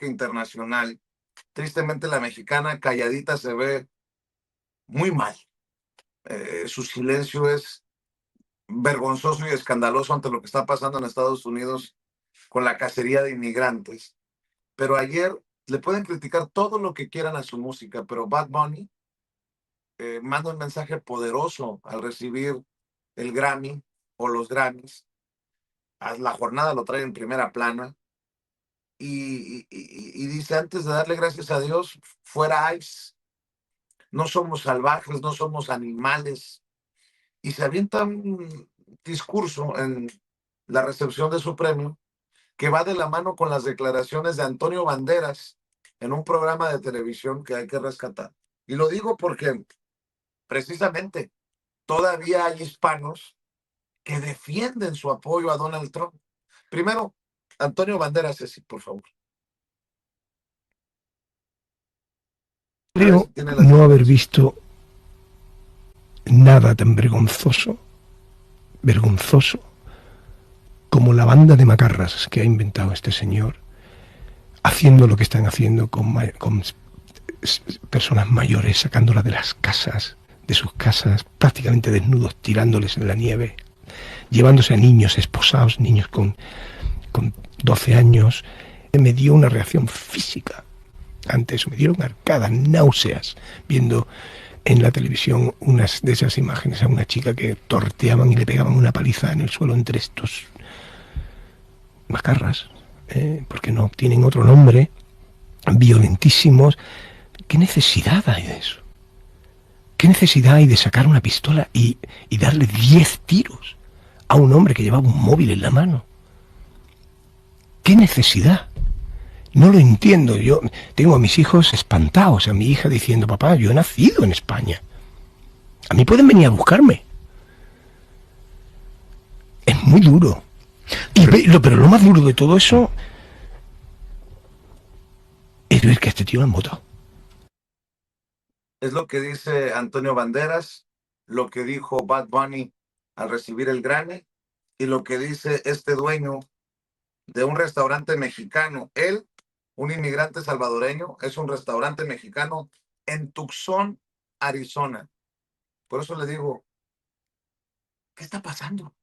música internacional, tristemente la mexicana calladita se ve muy mal. Su silencio es vergonzoso y escandaloso ante lo que está pasando en Estados Unidos con la cacería de inmigrantes. Pero ayer le pueden criticar todo lo que quieran a su música, pero Bad Bunny manda un mensaje poderoso al recibir el Grammy o los Grammys. A la jornada lo trae en primera plana y dice, antes de darle gracias a Dios, fuera ICE, no somos salvajes, no somos animales. Y se avienta un discurso en la recepción de su premio que va de la mano con las declaraciones de Antonio Banderas en un programa de televisión que hay que rescatar. Y lo digo porque precisamente todavía hay hispanos que defienden su apoyo a Donald Trump. Primero, Antonio Banderas, sí, por favor. Creo no haber visto nada tan vergonzoso, como la banda de macarras que ha inventado este señor, haciendo lo que están haciendo con personas mayores, sacándolas de las casas, de sus casas, prácticamente desnudos, tirándoles en la nieve, llevándose a niños esposados, niños con 12 años. Me dio una reacción física ante eso, me dieron arcadas, náuseas, viendo en la televisión unas de esas imágenes a una chica que torteaban y le pegaban una paliza en el suelo entre estos macarras, porque no tienen otro nombre, violentísimos. ¿Qué necesidad hay de eso? ¿Qué necesidad hay de sacar una pistola y darle 10 tiros a un hombre que llevaba un móvil en la mano? ¿Qué necesidad? No lo entiendo. Yo tengo a mis hijos espantados, a mi hija diciendo, papá, yo he nacido en España. A mí pueden venir a buscarme. Es muy duro. Pero lo más duro de todo eso es ver que a este tío lo han votado. Es lo que dice Antonio Banderas, lo que dijo Bad Bunny al recibir el Grammy y lo que dice este dueño de un restaurante mexicano. Él, un inmigrante salvadoreño, es un restaurante mexicano en Tucson, Arizona. Por eso le digo, ¿qué está pasando?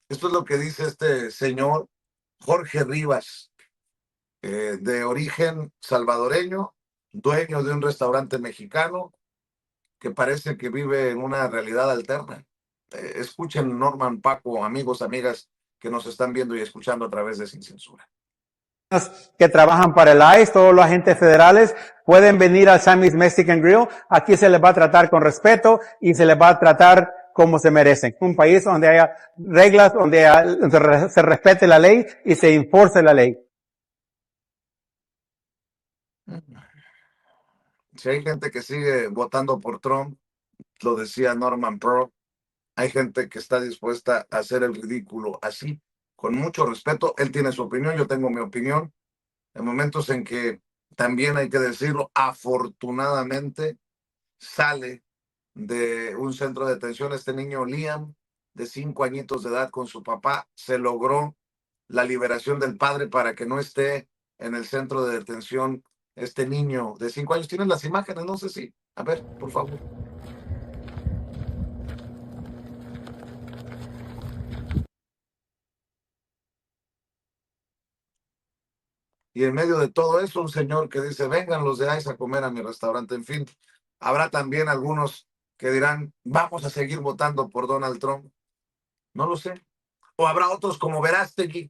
Esto es lo que dice este señor Jorge Rivas, de origen salvadoreño, dueño de un restaurante mexicano, que parece que vive en una realidad alterna. Escuchen Norman, Paco, amigos, amigas que nos están viendo y escuchando a través de Sin Censura. Que trabajan para el ICE, todos los agentes federales pueden venir al Sammy's Mexican Grill. Aquí se les va a tratar con respeto y se les va a tratar como se merecen. Un país donde haya reglas, donde se respete la ley y se enforce la ley. Si hay gente que sigue votando por Trump, lo decía Norman Pearl, hay gente que está dispuesta a hacer el ridículo así, con mucho respeto. Él tiene su opinión, yo tengo mi opinión. En momentos en que también hay que decirlo, afortunadamente sale de un centro de detención este niño Liam, de 5 añitos de edad, con su papá. Se logró la liberación del padre para que no esté en el centro de detención este niño de 5 años. ¿Tienen las imágenes? No sé si. A ver, por favor. Y en medio de todo eso, un señor que dice, vengan los de ICE a comer a mi restaurante. En fin, habrá también algunos que dirán, vamos a seguir votando por Donald Trump. No lo sé. O habrá otros como Verástegui,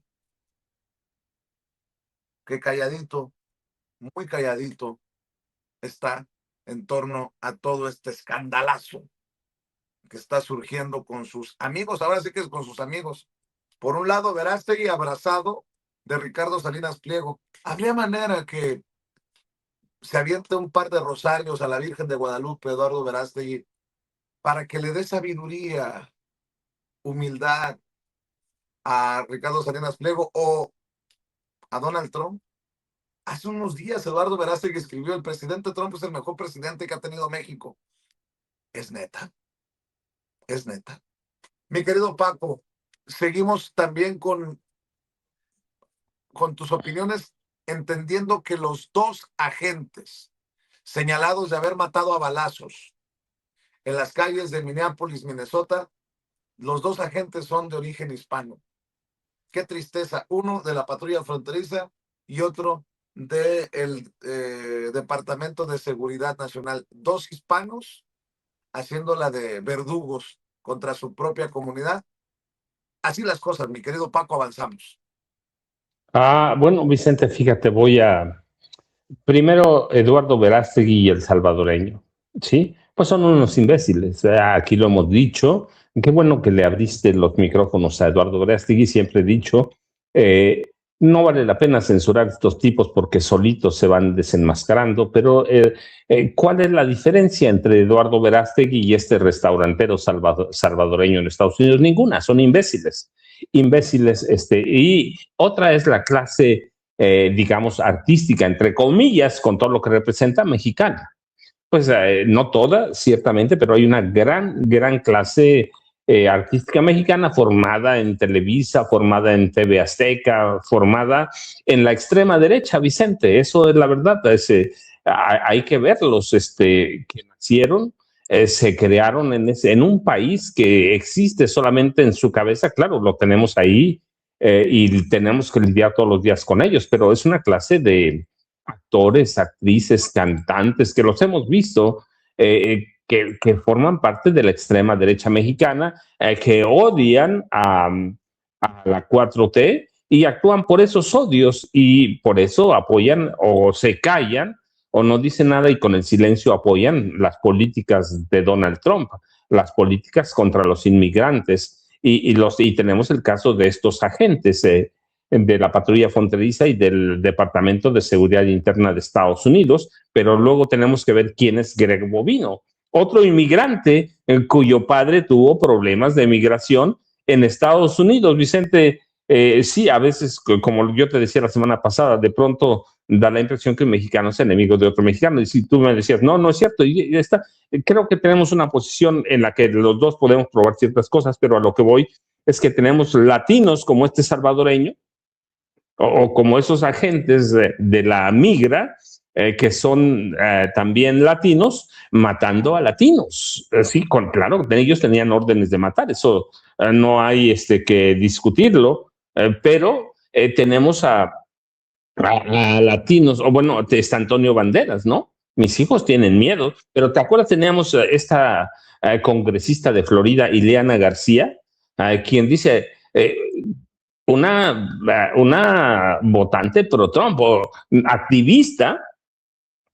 que calladito, muy calladito, está en torno a todo este escandalazo que está surgiendo con sus amigos. Ahora sí que es con sus amigos. Por un lado, Verástegui abrazado de Ricardo Salinas Pliego. Habría manera que se aviente un par de rosarios a la Virgen de Guadalupe, Eduardo Verástegui, para que le dé sabiduría, humildad a Ricardo Salinas Pliego o a Donald Trump. Hace unos días Eduardo Verástegui escribió, el presidente Trump es el mejor presidente que ha tenido México. ¿Es neta? ¿Es neta? Mi querido Paco, seguimos también con tus opiniones entendiendo que los dos agentes señalados de haber matado a balazos en las calles de Minneapolis, Minnesota, los dos agentes son de origen hispano. Qué tristeza, uno de la patrulla fronteriza y otro del Departamento de Seguridad Nacional. Dos hispanos haciéndola de verdugos contra su propia comunidad. Así las cosas, mi querido Paco, avanzamos. Bueno, Vicente, fíjate, primero, Eduardo Verástegui y el salvadoreño, ¿sí? Pues son unos imbéciles, aquí lo hemos dicho. Qué bueno que le abriste los micrófonos a Eduardo Verástegui. Siempre he dicho, no vale la pena censurar a estos tipos porque solitos se van desenmascarando, pero ¿cuál es la diferencia entre Eduardo Verástegui y este restaurantero salvadoreño en Estados Unidos? Ninguna, son imbéciles. Imbéciles, y otra es la clase, digamos, artística, entre comillas, con todo lo que representa, mexicana. Pues no toda, ciertamente, pero hay una gran clase artística mexicana formada en Televisa, formada en TV Azteca, formada en la extrema derecha, Vicente. Eso es la verdad. Hay que verlos, que nacieron, se crearon en un país que existe solamente en su cabeza. Claro, lo tenemos ahí y tenemos que lidiar todos los días con ellos, pero es una clase de actores, actrices, cantantes que los hemos visto, que forman parte de la extrema derecha mexicana, que odian a la 4T y actúan por esos odios y por eso apoyan o se callan o no dicen nada y con el silencio apoyan las políticas de Donald Trump, las políticas contra los inmigrantes y tenemos el caso de estos agentes de la patrulla fronteriza y del Departamento de Seguridad Interna de Estados Unidos, pero luego tenemos que ver quién es Greg Bovino, otro inmigrante cuyo padre tuvo problemas de migración en Estados Unidos. Vicente, sí, a veces, como yo te decía la semana pasada, de pronto da la impresión que un mexicano es enemigo de otro mexicano. Y si tú me decías, no es cierto, creo que tenemos una posición en la que los dos podemos probar ciertas cosas, pero a lo que voy es que tenemos latinos como este salvadoreño, o como esos agentes de la migra, que son también latinos, matando a latinos. Sí, claro, ellos tenían órdenes de matar, eso no hay que discutirlo, pero tenemos a latinos, o bueno, está Antonio Banderas, ¿no? Mis hijos tienen miedo, pero ¿te acuerdas? Teníamos esta congresista de Florida, Ileana García, quien dice... una votante pro-Trump o activista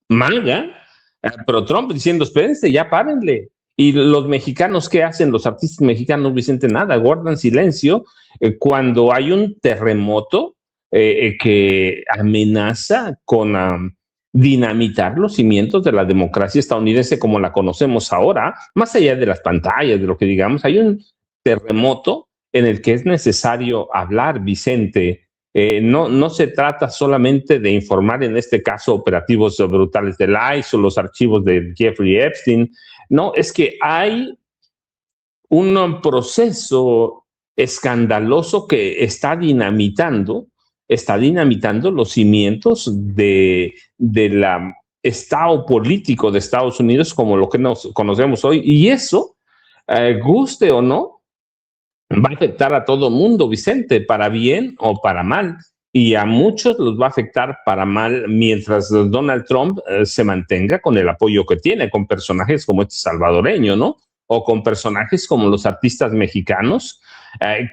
MAGA pro-Trump diciendo, espérense, ya párenle. Y los mexicanos, ¿qué hacen? Los artistas mexicanos, Vicente, nada, guardan silencio cuando hay un terremoto que amenaza con dinamitar los cimientos de la democracia estadounidense como la conocemos ahora, más allá de las pantallas, de lo que digamos, hay un terremoto en el que es necesario hablar, Vicente. No se trata solamente de informar, en este caso, operativos brutales del ICE o los archivos de Jeffrey Epstein. No, es que hay un proceso escandaloso que está dinamitando los cimientos del estado político de Estados Unidos como lo que nos conocemos hoy. Y eso, guste o no, va a afectar a todo mundo, Vicente, para bien o para mal. Y a muchos los va a afectar para mal mientras Donald Trump se mantenga con el apoyo que tiene, con personajes como este salvadoreño, ¿no? O con personajes como los artistas mexicanos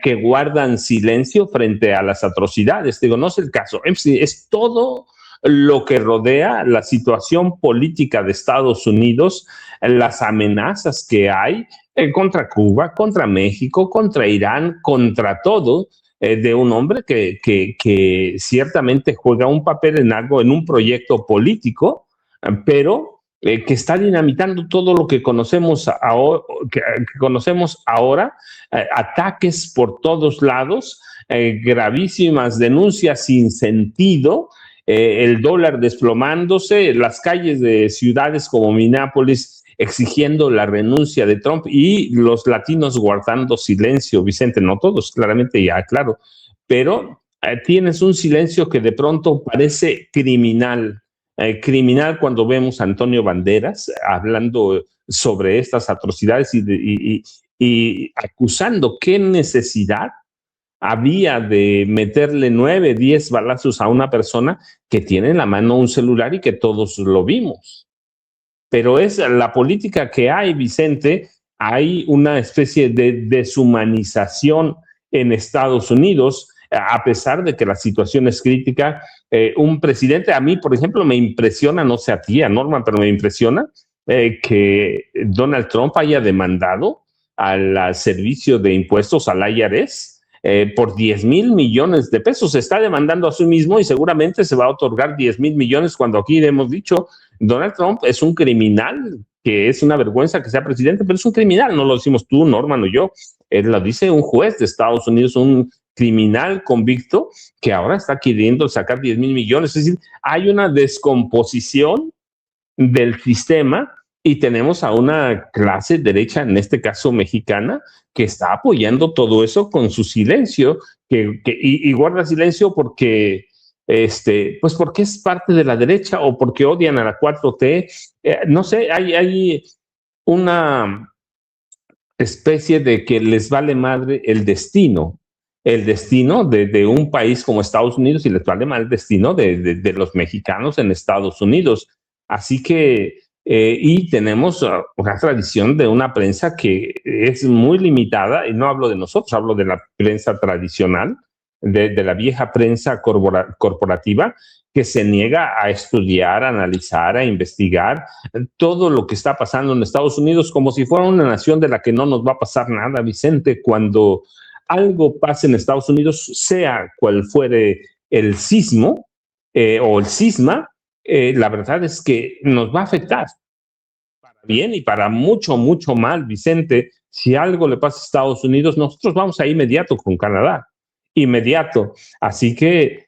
que guardan silencio frente a las atrocidades. Digo, no es el caso. Es todo lo que rodea la situación política de Estados Unidos, las amenazas que hay contra Cuba, contra México, contra Irán, contra todo, de un hombre que ciertamente juega un papel en algo, en un proyecto político, pero que está dinamitando todo lo que conocemos ahora, ataques por todos lados, gravísimas denuncias sin sentido, el dólar desplomándose, las calles de ciudades como Minneapolis exigiendo la renuncia de Trump y los latinos guardando silencio, Vicente, no todos, claramente ya, claro, pero tienes un silencio que de pronto parece criminal. Criminal cuando vemos a Antonio Banderas hablando sobre estas atrocidades y acusando qué necesidad había de meterle 9, 10 balazos a una persona que tiene en la mano un celular y que todos lo vimos. Pero es la política que hay, Vicente. Hay una especie de deshumanización en Estados Unidos, a pesar de que la situación es crítica. Un presidente, a mí, por ejemplo, me impresiona, no sé a ti, a Norman, pero me impresiona que Donald Trump haya demandado al Servicio de Impuestos, al IRS, por 10 mil millones de pesos. Se está demandando a sí mismo y seguramente se va a otorgar 10 mil millones cuando aquí hemos dicho Donald Trump es un criminal, que es una vergüenza que sea presidente, pero es un criminal. No lo decimos tú, Norman, o yo. Lo dice un juez de Estados Unidos, un criminal convicto que ahora está queriendo sacar 10 mil millones. Es decir, hay una descomposición del sistema y tenemos a una clase derecha, en este caso mexicana, que está apoyando todo eso con su silencio y guarda silencio porque, pues porque es parte de la derecha o porque odian a la 4T. No sé, hay una especie de que les vale madre el destino de un país como Estados Unidos y les vale mal el destino de los mexicanos en Estados Unidos. Así que, y tenemos una tradición de una prensa que es muy limitada, y no hablo de nosotros, hablo de la prensa tradicional, de la vieja prensa corporativa, que se niega a estudiar, a analizar, a investigar todo lo que está pasando en Estados Unidos como si fuera una nación de la que no nos va a pasar nada, Vicente. Cuando algo pase en Estados Unidos, sea cual fuere el sismo o el cisma, la verdad es que nos va a afectar para bien y para mucho, mucho mal, Vicente. Si algo le pasa a Estados Unidos, nosotros vamos a inmediato con Canadá, inmediato. Así que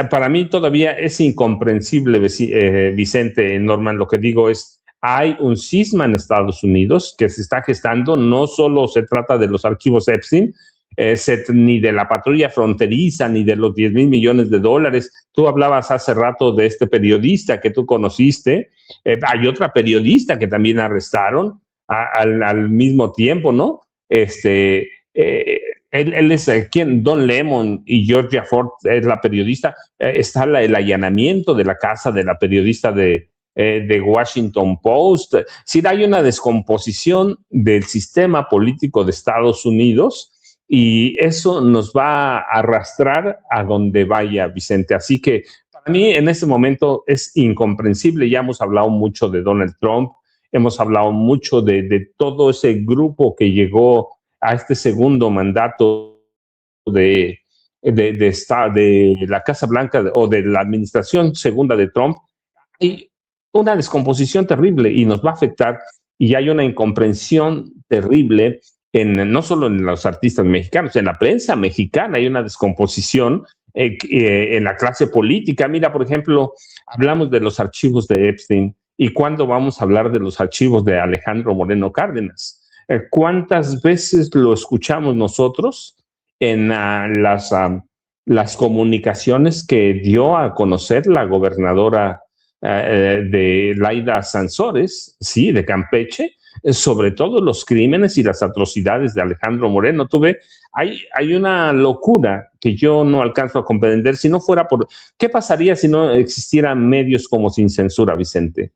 para mí todavía es incomprensible, Vicente, Norman. Lo que digo es, hay un cisma en Estados Unidos que se está gestando. No solo se trata de los archivos Epstein, ni de la patrulla fronteriza, ni de los 10 mil millones de dólares. Tú hablabas hace rato de este periodista que tú conociste. Hay otra periodista que también arrestaron al mismo tiempo, ¿no? Él es quien, Don Lemon, y Georgia Ford es la periodista. Está el allanamiento de la casa de la periodista de Washington Post. Sí, hay una descomposición del sistema político de Estados Unidos y eso nos va a arrastrar a donde vaya, Vicente. Así que para mí en este momento es incomprensible. Ya hemos hablado mucho de Donald Trump, hemos hablado mucho de todo ese grupo que llegó a este segundo mandato de la Casa Blanca o de la administración segunda de Trump. Hay una descomposición terrible y nos va a afectar, y hay una incomprensión terrible no solo en los artistas mexicanos, en la prensa mexicana hay una descomposición en la clase política. Mira, por ejemplo, hablamos de los archivos de Epstein, y ¿cuándo vamos a hablar de los archivos de Alejandro Moreno Cárdenas? ¿Cuántas veces lo escuchamos nosotros en las comunicaciones que dio a conocer la gobernadora de Laida Sansores, sí, de Campeche, sobre todo los crímenes y las atrocidades de Alejandro Moreno? Hay una locura que yo no alcanzo a comprender. Si no fuera por... ¿Qué pasaría si no existieran medios como Sin Censura, Vicente?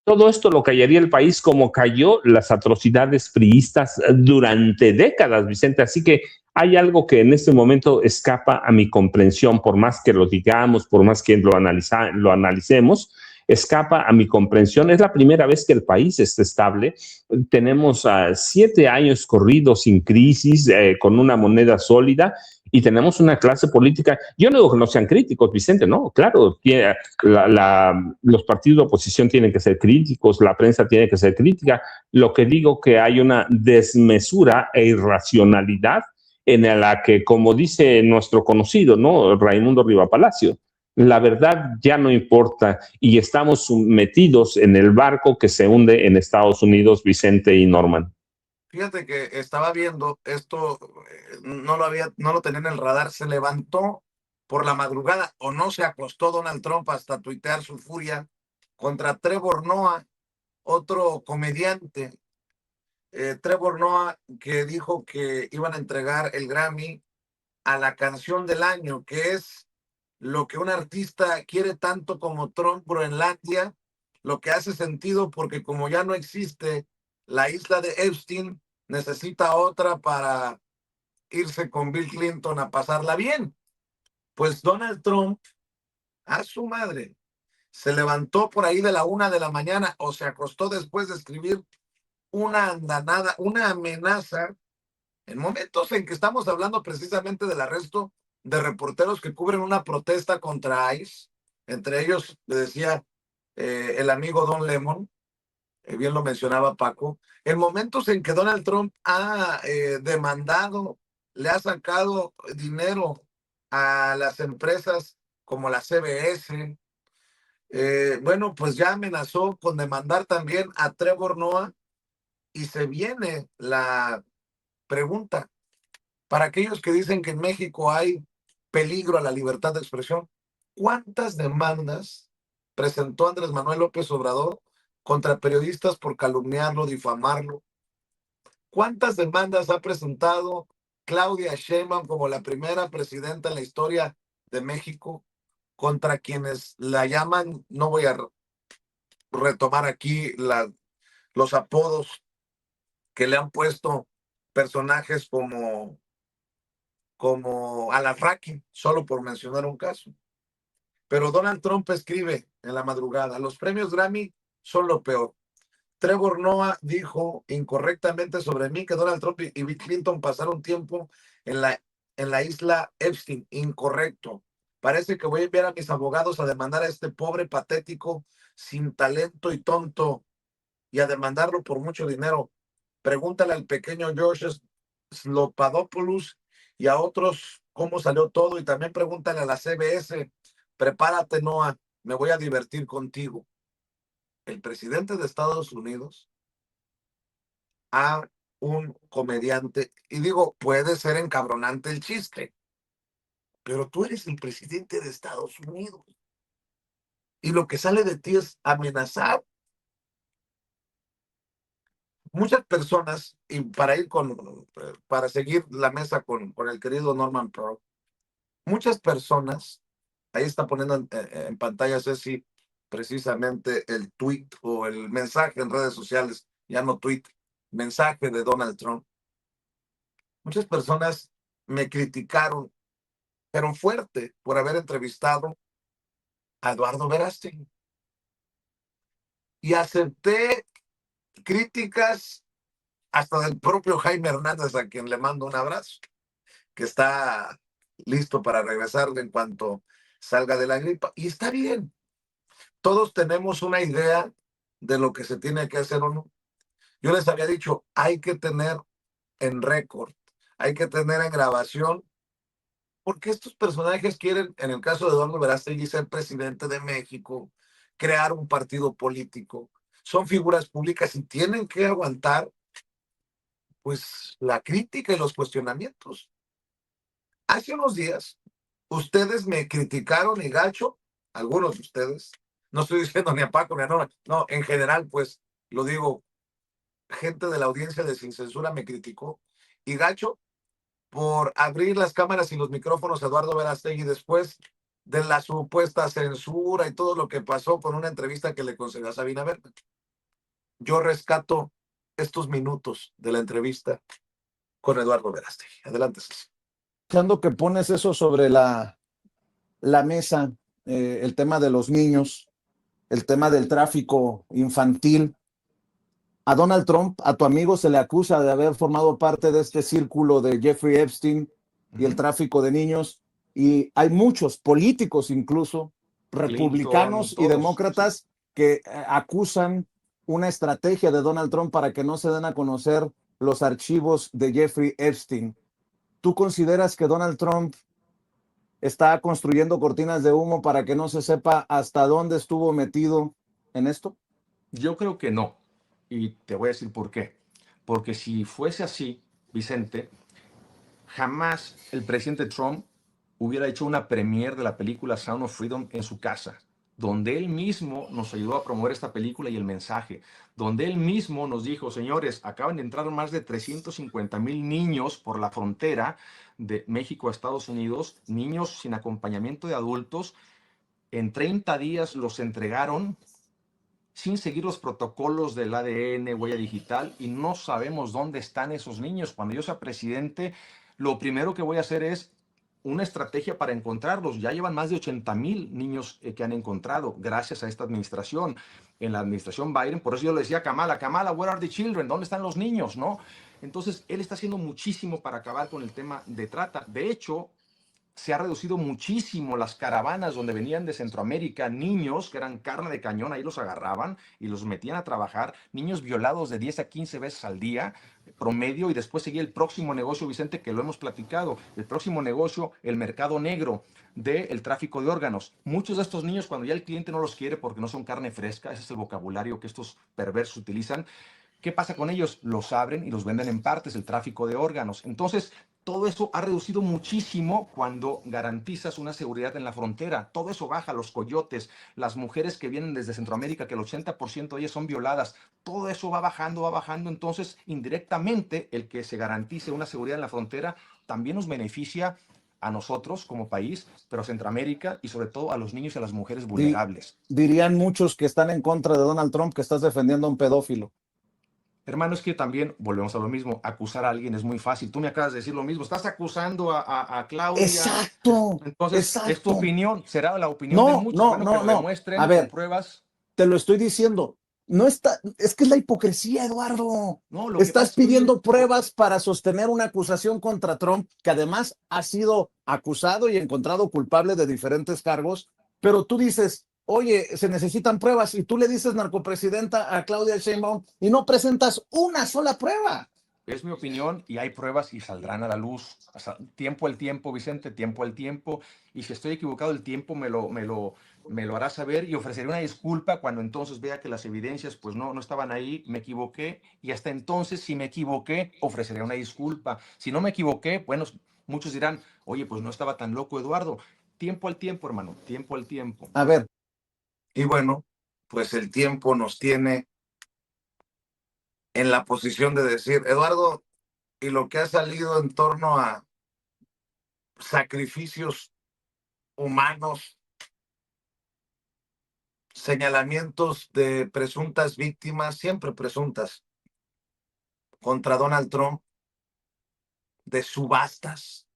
Todo esto lo callaría el país como cayó las atrocidades priistas durante décadas, Vicente. Así que hay algo que en este momento escapa a mi comprensión, por más que lo digamos, por más que lo analicemos, escapa a mi comprensión. Es la primera vez que el país está estable. Tenemos 7 años corridos sin crisis, con una moneda sólida, y tenemos una clase política. Yo no digo que no sean críticos, Vicente, no, claro, los partidos de oposición tienen que ser críticos, la prensa tiene que ser crítica. Lo que digo que hay una desmesura e irracionalidad en la que, como dice nuestro conocido, ¿no?, Raimundo Riva Palacio, la verdad ya no importa y estamos metidos en el barco que se hunde en Estados Unidos, Vicente y Norman. Fíjate que estaba viendo esto, no lo tenía en el radar, se levantó por la madrugada o no se acostó Donald Trump hasta tuitear su furia contra Trevor Noah, otro comediante. Trevor Noah, que dijo que iban a entregar el Grammy a la canción del año, que es lo que un artista quiere tanto como Trump, Groenlandia, lo que hace sentido porque como ya no existe la isla de Epstein, necesita otra para irse con Bill Clinton a pasarla bien. Pues Donald Trump, a su madre, se levantó por ahí de la 1 de la mañana o se acostó después de escribir una andanada, una amenaza, en momentos en que estamos hablando precisamente del arresto de reporteros que cubren una protesta contra ICE, entre ellos, le decía el amigo Don Lemon, bien lo mencionaba Paco, en momentos en que Donald Trump ha demandado, le ha sacado dinero a las empresas como la CBS, bueno, pues ya amenazó con demandar también a Trevor Noah y se viene la pregunta, para aquellos que dicen que en México hay peligro a la libertad de expresión, ¿cuántas demandas presentó Andrés Manuel López Obrador contra periodistas por calumniarlo, difamarlo? ¿Cuántas demandas ha presentado Claudia Sheinbaum como la primera presidenta en la historia de México contra quienes la llaman, no voy a retomar aquí los apodos que le han puesto personajes como Alarraqui, solo por mencionar un caso? Pero Donald Trump escribe en la madrugada, los premios Grammy son lo peor. Trevor Noah dijo incorrectamente sobre mí que Donald Trump y Bill Clinton pasaron tiempo en la isla Epstein. Incorrecto. Parece que voy a enviar a mis abogados a demandar a este pobre patético sin talento y tonto y a demandarlo por mucho dinero. Pregúntale al pequeño George Slopadopoulos y a otros cómo salió todo y también pregúntale a la CBS. Prepárate, Noah, me voy a divertir contigo. El presidente de Estados Unidos a un comediante, y digo, puede ser encabronante el chiste, pero tú eres el presidente de Estados Unidos y lo que sale de ti es amenazar. Muchas personas, y para seguir la mesa con el querido Norman Pearl, muchas personas, ahí está poniendo en pantalla Ceci precisamente el tweet o el mensaje en redes sociales, ya no tweet, mensaje de Donald Trump. Muchas personas me criticaron, pero fuerte, por haber entrevistado a Eduardo Verástegui. Y acepté críticas hasta del propio Jaime Hernández, a quien le mando un abrazo, que está listo para regresar en cuanto salga de la gripa. Y está bien, todos tenemos una idea de lo que se tiene que hacer o no. Yo les había dicho, hay que tener en récord, hay que tener en grabación, porque estos personajes quieren, en el caso de Eduardo Verástegui, ser presidente de México, crear un partido político. Son figuras públicas y tienen que aguantar, pues, la crítica y los cuestionamientos. Hace unos días, ustedes me criticaron y gacho, algunos de ustedes, no estoy diciendo ni a Paco ni a Nora, no, en general, pues, lo digo, gente de la audiencia de Sin Censura me criticó y gacho por abrir las cámaras y los micrófonos a Eduardo Verástegui después de la supuesta censura y todo lo que pasó con una entrevista que le concedió a Sabina Berta. Yo rescato estos minutos de la entrevista con Eduardo Verástegui. Adelante, Ceci. Pensando que pones eso sobre la mesa, el tema de los niños, el tema del tráfico infantil. A Donald Trump, a tu amigo, se le acusa de haber formado parte de este círculo de Jeffrey Epstein y el tráfico de niños. Y hay muchos políticos, incluso republicanos Clinton, y todos, demócratas, que acusan una estrategia de Donald Trump para que no se den a conocer los archivos de Jeffrey Epstein. ¿Tú consideras que Donald Trump está construyendo cortinas de humo para que no se sepa hasta dónde estuvo metido en esto? Yo creo que no. Y te voy a decir por qué. porque si fuese así, Vicente, jamás el presidente Trump hubiera hecho una premiere de la película Sound of Freedom en su casa, donde él mismo nos ayudó a promover esta película y el mensaje, donde él mismo nos dijo, señores, acaban de entrar más de 350,000 niños por la frontera de México a Estados Unidos, niños sin acompañamiento de adultos. En 30 días los entregaron sin seguir los protocolos del ADN, huella digital, y no sabemos dónde están esos niños. Cuando yo sea presidente, lo primero que voy a hacer es una estrategia para encontrarlos. Ya llevan más de 80,000 niños que han encontrado gracias a esta administración. En la administración Biden, por eso yo le decía a Kamala, Kamala, where are the children? ¿Dónde están los niños? ¿No? Entonces, él está haciendo muchísimo para acabar con el tema de trata. De hecho, se ha reducido muchísimo las caravanas donde venían de Centroamérica niños que eran carne de cañón, ahí los agarraban y los metían a trabajar, niños violados de 10 a 15 veces al día promedio, y después seguía el próximo negocio, Vicente, que lo hemos platicado, el próximo negocio, el mercado negro del tráfico de órganos. Muchos de estos niños, cuando ya el cliente no los quiere porque no son carne fresca, ese es el vocabulario que estos perversos utilizan, ¿qué pasa con ellos? Los abren y los venden en partes, el tráfico de órganos. Entonces, todo eso ha reducido muchísimo cuando garantizas una seguridad en la frontera. Todo eso baja, los coyotes, las mujeres que vienen desde Centroamérica, que el 80% de ellas son violadas. Todo eso va bajando, va bajando. Entonces, indirectamente, el que se garantice una seguridad en la frontera también nos beneficia a nosotros como país, pero a Centroamérica y sobre todo a los niños y a las mujeres vulnerables. Dirían muchos que están en contra de Donald Trump que estás defendiendo a un pedófilo. Hermano, es que también volvemos a lo mismo. Acusar a alguien es muy fácil. Tú me acabas de decir lo mismo. Estás acusando a Claudia. Exacto. Entonces, exacto. ¿es tu opinión? ¿Será la opinión de muchos? Bueno, que lo demuestren A ver, con pruebas. Te lo estoy diciendo. No está, es que es la hipocresía, Eduardo. No, lo que Estás pasa, pidiendo pruebas para sostener una acusación contra Trump, que además ha sido acusado y encontrado culpable de diferentes cargos, pero tú dices, oye, se necesitan pruebas, y tú le dices narcopresidenta a Claudia Sheinbaum y no presentas una sola prueba. Es mi opinión y hay pruebas y saldrán a la luz. Hasta tiempo al tiempo, Vicente, tiempo al tiempo. Y si estoy equivocado, el tiempo me lo hará saber y ofreceré una disculpa cuando entonces vea que las evidencias pues no estaban ahí, me equivoqué. Y hasta entonces, si me equivoqué, ofreceré una disculpa. Si no me equivoqué, bueno, muchos dirán, oye, pues no estaba tan loco, Eduardo. Tiempo al tiempo, hermano, tiempo al tiempo. A ver. Y bueno, pues el tiempo nos tiene en la posición de decir, Eduardo, y lo que ha salido en torno a sacrificios humanos, señalamientos de presuntas víctimas, siempre presuntas, contra Donald Trump, de subastas.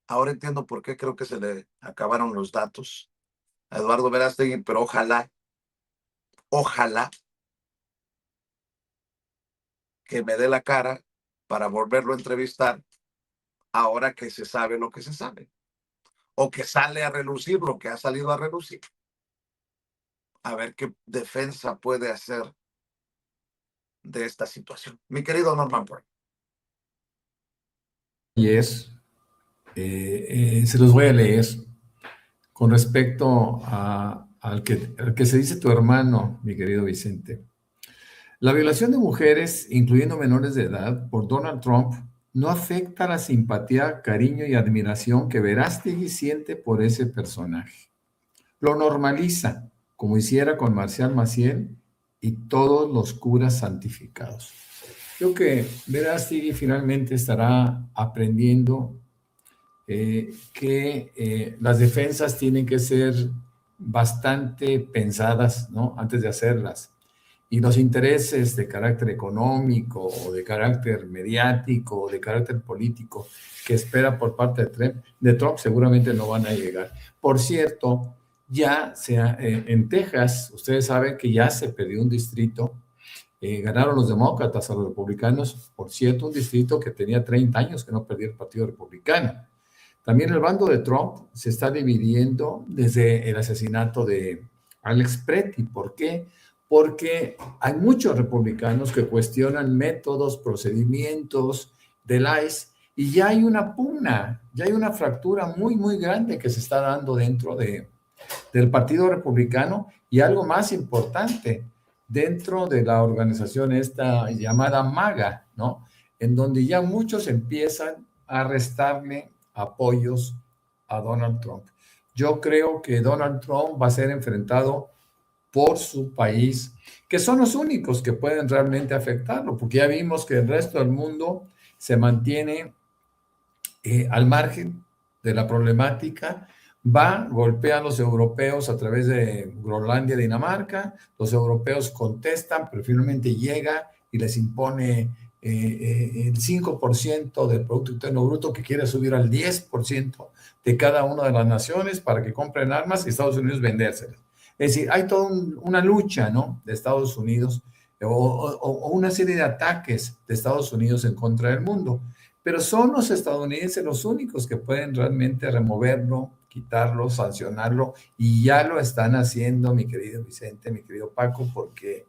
Ahora entiendo por qué creo que se le acabaron los datos a Eduardo Verástegui, pero ojalá que me dé la cara para volverlo a entrevistar ahora que se sabe lo que se sabe, o que sale a relucir lo que ha salido a relucir. A ver qué defensa puede hacer de esta situación. Mi querido Norman Brown. Y se los voy a leer con respecto al que se dice tu hermano, mi querido Vicente. La violación de mujeres, incluyendo menores de edad, por Donald Trump, no afecta la simpatía, cariño y admiración que Verástegui siente por ese personaje. Lo normaliza, como hiciera con Marcial Maciel y todos los curas santificados. Creo que Verástegui finalmente estará aprendiendo que las defensas tienen que ser bastante pensadas, ¿no?, antes de hacerlas. Y los intereses de carácter económico o de carácter mediático o de carácter político que espera por parte de Trump seguramente no van a llegar. Por cierto, ya en Texas, ustedes saben que ya se perdió un distrito. Ganaron los demócratas a los republicanos, por cierto, un distrito que tenía 30 años que no perdía el Partido Republicano. También el bando de Trump se está dividiendo desde el asesinato de Alex Pretty. ¿Por qué? Porque hay muchos republicanos que cuestionan métodos, procedimientos del ICE, y ya hay una pugna, ya hay una fractura muy, muy grande que se está dando dentro del Partido Republicano. Y algo más importante, dentro de la organización esta llamada MAGA, ¿no? En donde ya muchos empiezan a restarle apoyos a Donald Trump. Yo creo que Donald Trump va a ser enfrentado por su país, que son los únicos que pueden realmente afectarlo, porque ya vimos que el resto del mundo se mantiene al margen de la problemática, golpea a los europeos a través de Groenlandia, Dinamarca, los europeos contestan, pero finalmente llega y les impone el 5% del Producto Interno Bruto, que quiere subir al 10% de cada una de las naciones para que compren armas y Estados Unidos vendérselas. Es decir, hay toda una lucha, ¿no?, de Estados Unidos o una serie de ataques de Estados Unidos en contra del mundo. Pero son los estadounidenses los únicos que pueden realmente removerlo, quitarlo, sancionarlo, y ya lo están haciendo, mi querido Vicente, mi querido Paco, porque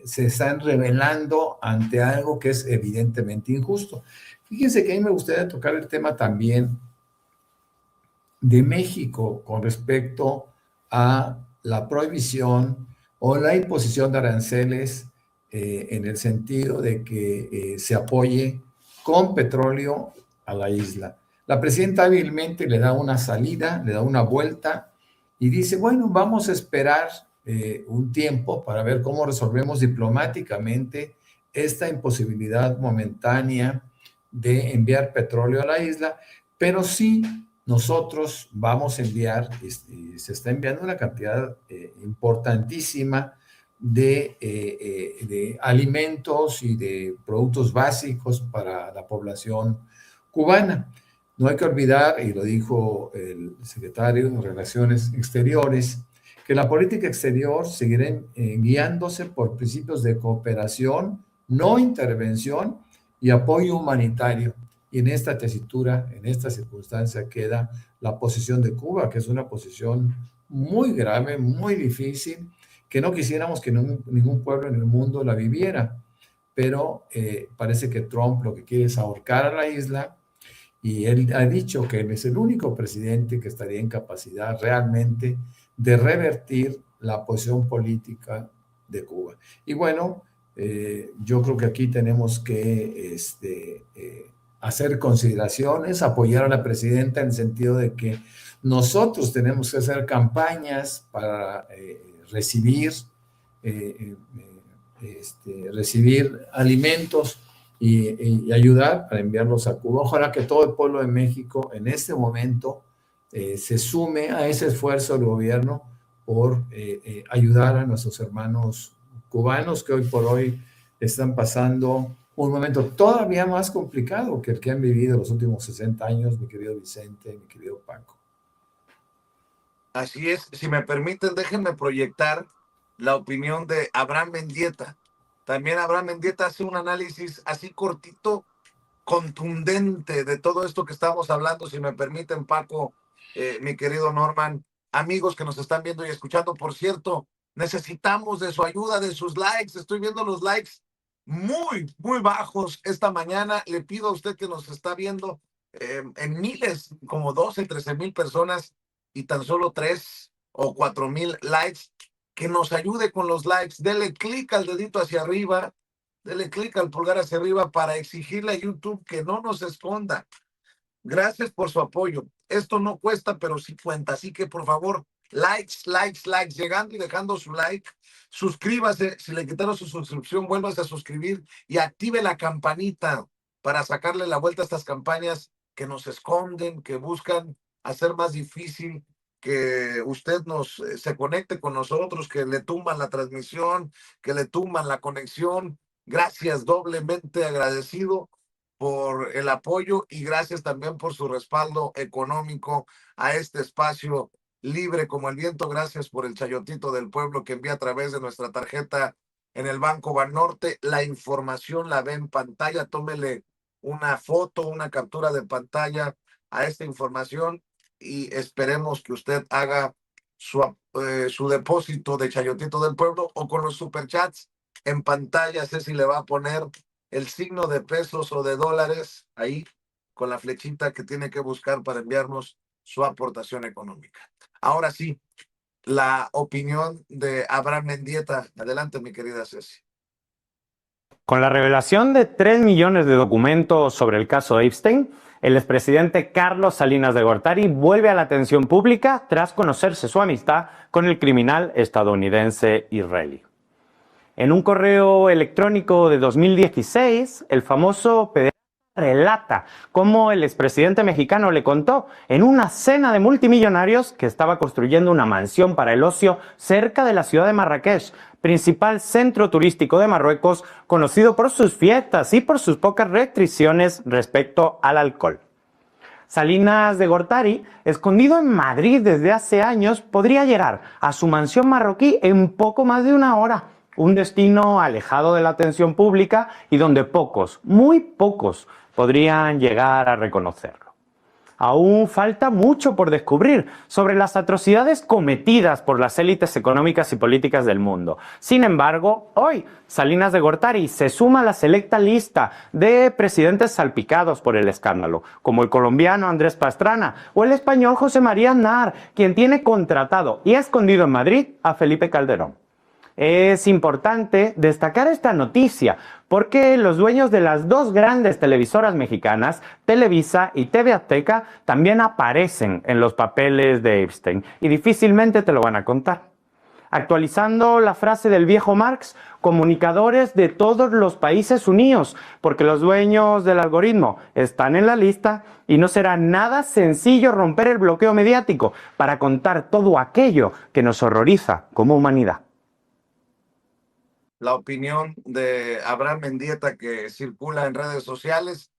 se están rebelando ante algo que es evidentemente injusto. Fíjense que a mí me gustaría tocar el tema también de México con respecto a la prohibición o la imposición de aranceles en el sentido de que se apoye con petróleo a la isla. La presidenta hábilmente le da una salida, le da una vuelta y dice, bueno, vamos a esperar un tiempo para ver cómo resolvemos diplomáticamente esta imposibilidad momentánea de enviar petróleo a la isla, pero sí nosotros vamos a enviar, y se está enviando una cantidad importantísima de alimentos y de productos básicos para la población cubana. No hay que olvidar, y lo dijo el secretario de Relaciones Exteriores, que la política exterior seguirá guiándose por principios de cooperación, no intervención y apoyo humanitario. Y en esta tesitura, en esta circunstancia, queda la posición de Cuba, que es una posición muy grave, muy difícil, que no quisiéramos que ningún pueblo en el mundo la viviera. Pero parece que Trump lo que quiere es ahorcar a la isla, y él ha dicho que él es el único presidente que estaría en capacidad realmente de revertir la posición política de Cuba. Y bueno, yo creo que aquí tenemos que hacer consideraciones, apoyar a la presidenta en el sentido de que nosotros tenemos que hacer campañas para recibir alimentos y ayudar para enviarlos a Cuba. Ojalá que todo el pueblo de México en este momento se sume a ese esfuerzo del gobierno por ayudar a nuestros hermanos cubanos que hoy por hoy están pasando un momento todavía más complicado que el que han vivido los últimos 60 años, mi querido Vicente, mi querido Paco. Así es. Si me permiten, déjenme proyectar la opinión de Abraham Mendieta. También Abraham Mendieta hace un análisis así cortito, contundente de todo esto que estamos hablando. Si me permiten, Paco, mi querido Norman, amigos que nos están viendo y escuchando, por cierto, necesitamos de su ayuda, de sus likes. Estoy viendo los likes muy, muy bajos esta mañana. Le pido a usted que nos está viendo en miles, como 12, 13,000 personas y tan solo 3 o 4,000 likes, que nos ayude con los likes. Dele clic al dedito hacia arriba, dele clic al pulgar hacia arriba para exigirle a YouTube que no nos esconda. Gracias por su apoyo. Esto no cuesta, pero sí cuenta. Así que, por favor, likes, likes, likes, llegando y dejando su like. Suscríbase. Si le quitaron su suscripción, vuélvase a suscribir y active la campanita para sacarle la vuelta a estas campañas que nos esconden, que buscan hacer más difícil que usted se conecte con nosotros, que le tumban la transmisión, que le tumban la conexión. Gracias, doblemente agradecido por el apoyo y gracias también por su respaldo económico a este espacio libre como el viento. Gracias por el chayotito del pueblo que envía a través de nuestra tarjeta en el Banco Banorte. La información la ve en pantalla. Tómele una foto, una captura de pantalla a esta información y esperemos que usted haga su depósito de chayotito del pueblo o con los superchats en pantalla. Sé si le va a poner el signo de pesos o de dólares ahí con la flechita que tiene que buscar para enviarnos su aportación económica. Ahora sí, la opinión de Abraham Mendieta. Adelante, mi querida Ceci. Con la revelación de 3 millones de documentos sobre el caso Epstein, el expresidente Carlos Salinas de Gortari vuelve a la atención pública tras conocerse su amistad con el criminal estadounidense israelí. En un correo electrónico de 2016, el famoso pederasta relata cómo el expresidente mexicano le contó en una cena de multimillonarios que estaba construyendo una mansión para el ocio cerca de la ciudad de Marrakech, principal centro turístico de Marruecos, conocido por sus fiestas y por sus pocas restricciones respecto al alcohol. Salinas de Gortari, escondido en Madrid desde hace años, podría llegar a su mansión marroquí en poco más de una hora, un destino alejado de la atención pública y donde pocos, muy pocos, podrían llegar a reconocerlo. Aún falta mucho por descubrir sobre las atrocidades cometidas por las élites económicas y políticas del mundo. Sin embargo, hoy Salinas de Gortari se suma a la selecta lista de presidentes salpicados por el escándalo, como el colombiano Andrés Pastrana o el español José María Aznar, quien tiene contratado y escondido en Madrid a Felipe Calderón. Es importante destacar esta noticia porque los dueños de las dos grandes televisoras mexicanas, Televisa y TV Azteca, también aparecen en los papeles de Epstein y difícilmente te lo van a contar. Actualizando la frase del viejo Marx, comunicadores de todos los países unidos, porque los dueños del algoritmo están en la lista y no será nada sencillo romper el bloqueo mediático para contar todo aquello que nos horroriza como humanidad. La opinión de Abraham Mendieta que circula en redes sociales